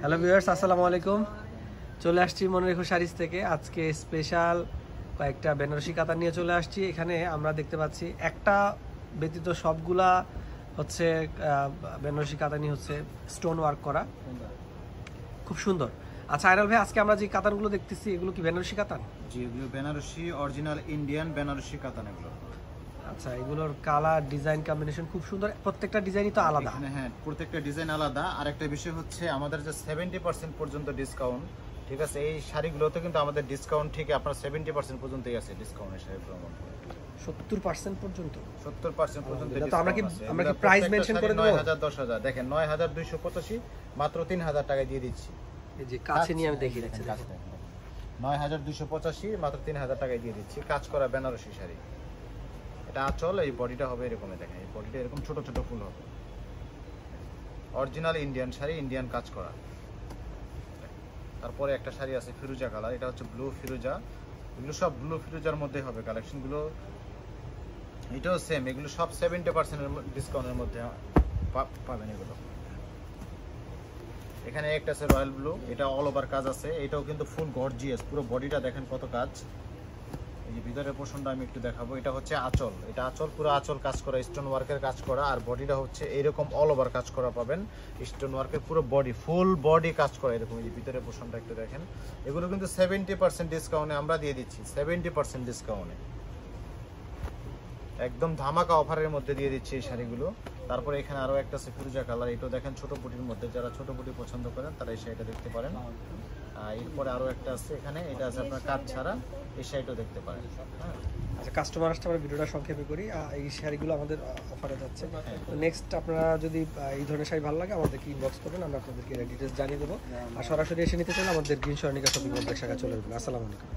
Hello viewers, আসসালামু আলাইকুম। চলে আসছি মনে রেখো শাড়িজ থেকে। আজকে স্পেশাল কয়েকটা বেনারসি কাতান নিয়ে চলে আসছি। এখানে আমরা দেখতে পাচ্ছি একটা ব্যতীত সবগুলা হচ্ছে বেনারসি কাতানই হচ্ছে স্টোন ওয়ার্ক করা, খুব সুন্দর। আচ্ছা আইরাল ভাই, আজকে আমরা যে কাতানগুলো দেখতেছি এগুলো কি বেনারসি কাতান? জি, এগুলো বেনারসি অরিজিনাল ইন্ডিয়ান বেনারসি কাতান এগুলো। আচ্ছা, এগুলোর কালার ডিজাইন কম্বিনেশন খুব সুন্দর, প্রত্যেকটা ডিজাইনই তো আলাদা। হ্যাঁ, প্রত্যেকটা ডিজাইন আলাদা। আর একটা বিষয় হচ্ছে আমাদের যে 70% পর্যন্ত ডিসকাউন্ট, ঠিক আছে, এই শাড়িগুলোতে কিন্তু আমাদের ডিসকাউন্ট ঠিক আপনার 70% পর্যন্তই আছে ডিসকাউন্টের শাড়িগুলোর মধ্যে। 70% পর্যন্ত? 70% পর্যন্ত তো আমরা কি প্রাইস মেনশন করে দেব? 9000 10000 দেখেন, 9285 মাত্র 3000 টাকায় দিয়ে দিচ্ছি। এই যে কাছে নিয়ে আমি দেখিয়ে দিচ্ছি, 9285 মাত্র 3000 টাকায় দিয়ে দিচ্ছি। কাজ করা বেনারসি শাড়ি, এটা আঁচল, এই বডিটা হবে এরকমই, দেখেন এই বডিটা এরকম ছোট ছোট ফুল হবে। অরিজিনাল ইন্ডিয়ান শাড়ি, ইন্ডিয়ান কাজ করা। তারপরে একটা শাড়ি আছে ফিরোজা কালার, এটা হচ্ছে ব্লু ফিরোজা। এগুলো সব ব্লু ফিরোজার মধ্যে হবে কালেকশনগুলো। এটাও সেম, এগুলো সব 70% ডিসকাউন্টের মধ্যে পাবেন এগুলো। এখানে একটা আছে রয়্যাল ব্লু, এটা অল ওভার কাজ আছে, এটাও কিন্তু ফুল গর্জিয়াস, পুরো বডিটা দেখেন কত কাজ। এই যে ভিতরের পোর্শনটা আমি একটু দেখাবো, এটা হচ্ছে আঁচল, এটা আঁচল, পুরো আঁচল কাজ করা, স্টোন ওয়ার্কের কাজ করা। আর বডিটা হচ্ছে এরকম অল ওভার কাজ করা পাবেন, স্টোন ওয়ার্কের পুরো বডি, ফুল বডি কাজ করা এরকম। এই যে ভিতরের পোর্শনটা একটু দেখেন, এগুলো কিন্তু 70% ডিসকাউন্টে আমরা দিয়ে দিচ্ছি, 70% ডিসকাউন্টে, একদম ধামাকা অফারের মধ্যে দিয়ে দিচ্ছি এই শাড়িগুলো। তারপরে এখানে আরো একটা আছে ফিরোজা কালার, এটাও দেখেন ছোট বুটির মধ্যে, যারা ছোট বুটি পছন্দ করেন তারা এই শাড়িটা দেখতে পারেন। এরপরে আরো একটা আছে এখানে, এটা আছে আপনার কাজ ছাড়া, এই শাড়িটাও দেখতে পারেন। হ্যাঁ, আচ্ছা, কাস্টমার আসতে আমরা ভিডিওটা সংক্ষেপে করি। এই শাড়িগুলো আমাদের অফারে যাচ্ছে। তো নেক্সট আপনারা যদি এই ধরনের শাড়ি ভালো লাগে আমাদেরকে ইনবক্স করবেন, আমরা আপনাদেরকে ডিটেলস জানিয়ে দেবো। আর সরাসরি এসে নিতে চাইলে আমাদের গ্রিন সরণিকা শপিং কমপ্লেক্স শাখা চলে আসবেন। আসসালামু আলাইকুম।